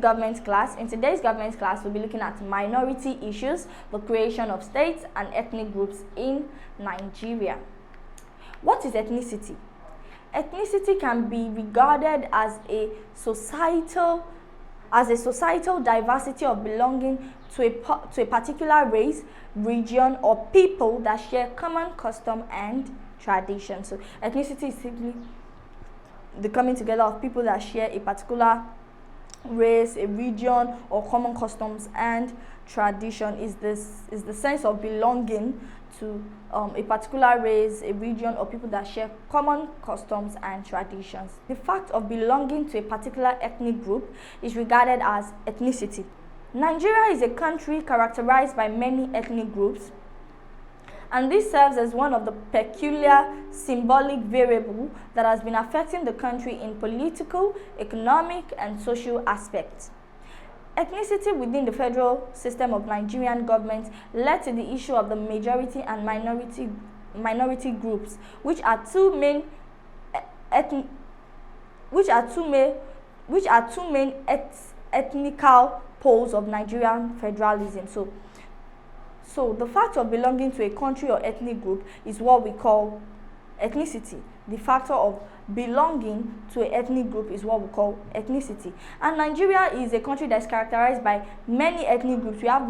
government class. In today's government class, we'll be looking at minority issues, the creation of states and ethnic groups in Nigeria. What is ethnicity? Ethnicity can be regarded as a societal diversity of belonging to a particular race, region, or people that share common custom and tradition. So ethnicity is simply the coming together of people that share a particular race, a region, or common customs and tradition. Is the sense of belonging to a particular race, a region, or people that share common customs and traditions. The fact of belonging to a particular ethnic group is regarded as ethnicity. Nigeria is a country characterized by many ethnic groups, and this serves as one of the peculiar symbolic variables that has been affecting the country in political, economic, and social aspects. Ethnicity within the federal system of Nigerian government led to the issue of the majority and minority groups, which are two main ethnical poles of Nigerian federalism. So the fact of belonging to a country or ethnic group is what we call ethnicity. The factor of belonging to an ethnic group is what we call ethnicity. And Nigeria is a country that is characterized by many ethnic groups. We have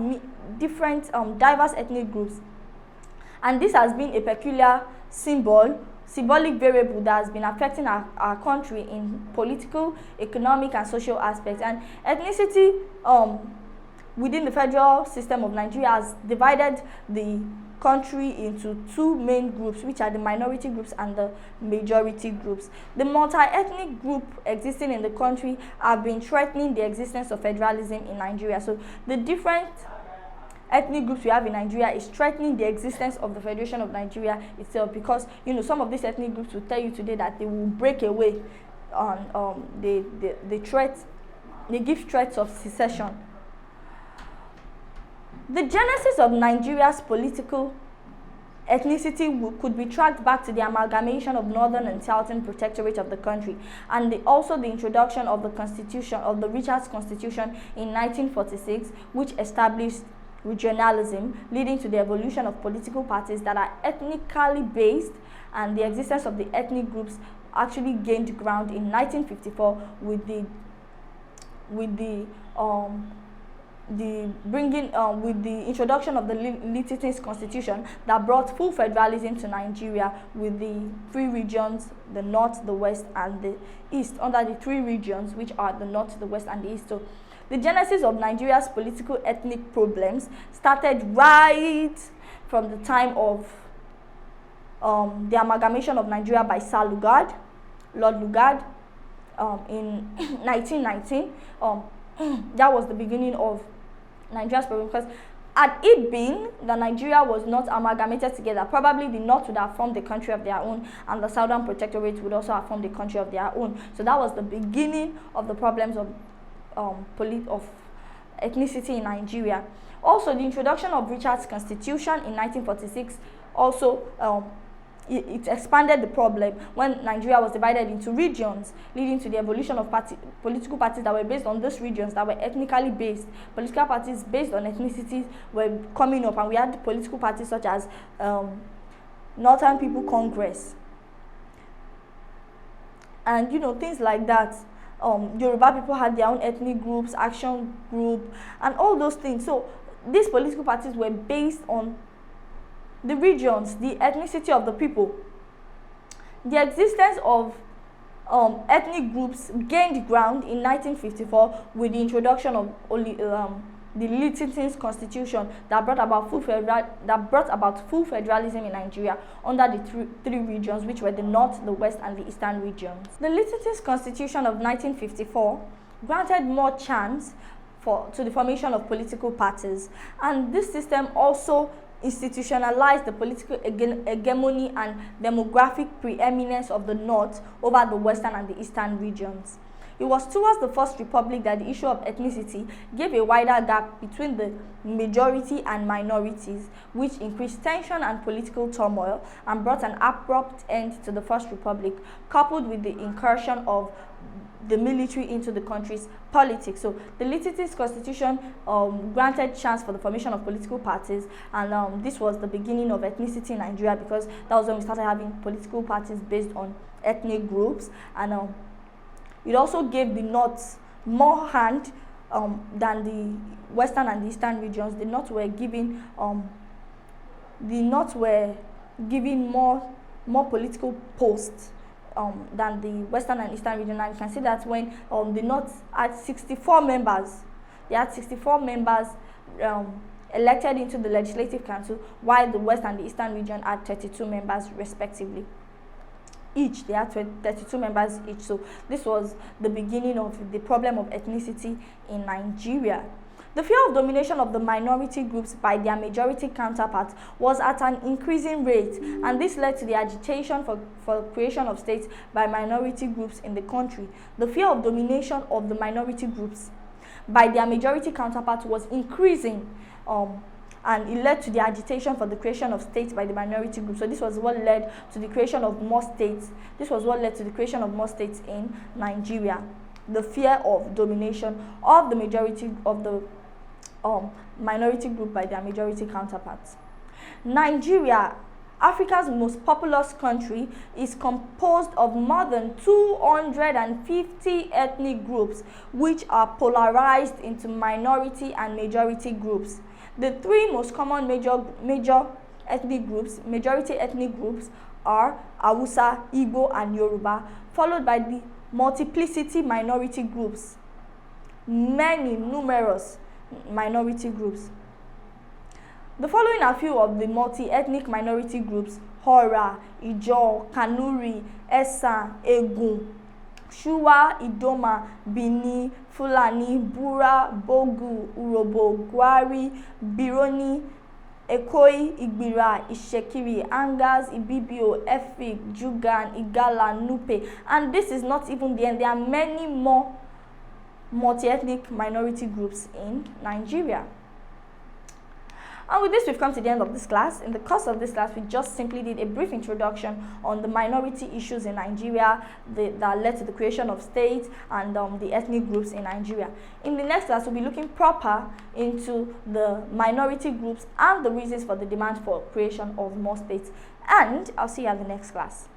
different diverse ethnic groups, and this has been a peculiar symbolic variable that has been affecting our country in political, economic, and social aspects. And ethnicity within the federal system of Nigeria has divided the country into two main groups, which are the minority groups and the majority groups. The multi-ethnic group existing in the country have been threatening the existence of federalism in Nigeria. So the different ethnic groups we have in Nigeria is threatening the existence of the Federation of Nigeria itself, because some of these ethnic groups will tell you today that they will break away on they give threats of secession. The genesis of Nigeria's political ethnicity could be tracked back to the amalgamation of Northern and Southern Protectorate of the country, and also the introduction of the Constitution, of the Richard's Constitution in 1946, which established regionalism, leading to the evolution of political parties that are ethnically based, and the existence of the ethnic groups actually gained ground in 1954 with the introduction of the LearnCity's constitution that brought full federalism to Nigeria, with the three regions, the north, the west, and the east, under the three regions, which are the north, the west, and the east. So the genesis of Nigeria's political ethnic problems started right from the time of the amalgamation of Nigeria by Sir Lord Lugard, in 1919. That was the beginning of Nigeria's problem, because had it been that Nigeria was not amalgamated together, probably the North would have formed a country of their own, and the Southern Protectorate would also have formed a country of their own. So that was the beginning of the problems of ethnicity in Nigeria. Also, the introduction of Richard's Constitution in 1946 also it expanded the problem when Nigeria was divided into regions, leading to the evolution of political parties that were based on those regions, that were ethnically based. Political parties based on ethnicities were coming up, and we had political parties such as Northern People Congress, and things like that. Yoruba people had their own ethnic groups, Action Group, and all those things. So these political parties were based on the regions, the ethnicity of the people. The existence of ethnic groups gained ground in 1954 with the introduction of the LearnCity's constitution that brought about full federalism in Nigeria under the three regions, which were the north, the west, and the eastern regions. The LearnCity's constitution of 1954 granted more chance to the formation of political parties, and this system also institutionalized the political hegemony and demographic preeminence of the north over the western and the eastern regions. It was towards the First Republic that the issue of ethnicity gave a wider gap between the majority and minorities, which increased tension and political turmoil and brought an abrupt end to the First Republic, coupled with the incursion of the military into the country's politics. So the LearnCity's constitution granted chance for the formation of political parties, and this was the beginning of ethnicity in Nigeria, because that was when we started having political parties based on ethnic groups. And it also gave the North more hand than the Western and the Eastern regions. The North were giving more political posts than the Western and Eastern region. And you can see that when the North had 64 members, they had 64 members elected into the Legislative Council, while the West and the Eastern region had 32 members respectively. Each, they had 32 members each. So this was the beginning of the problem of ethnicity in Nigeria. The fear of domination of the minority groups by their majority counterparts was at an increasing rate, and this led to the agitation for creation of states by minority groups in the country. The fear of domination of the minority groups by their majority counterparts was increasing, and it led to the agitation for the creation of states by the minority group. So this was what led to the creation of more states. This was what led to the creation of more states in Nigeria. The fear of domination of the majority of the minority group by their majority counterparts. Nigeria, Africa's most populous country, is composed of more than 250 ethnic groups, which are polarized into minority and majority groups. The three most common majority ethnic groups are Hausa, Igbo, and Yoruba, followed by the multiplicity minority groups, many numerous minority groups. The following are few of the multi-ethnic minority groups: Hora, Ijaw, Kanuri, Esa, Egun, Shuwa, Idoma, Bini, Fulani, Bura, Bogu, Urobo, Gwari, Bironi, Ekoi, Igbira, Ishekiri, Angas, Ibibio, Efik, Jugan, Igala, Nupe. And this is not even the end. There are many more multi-ethnic minority groups in Nigeria. And with this, we've come to the end of this class. In the course of this class, we just simply did a brief introduction on the minority issues in Nigeria that led to the creation of states and the ethnic groups in Nigeria. In the next class, we'll be looking proper into the minority groups and the reasons for the demand for creation of more states. And I'll see you at the next class.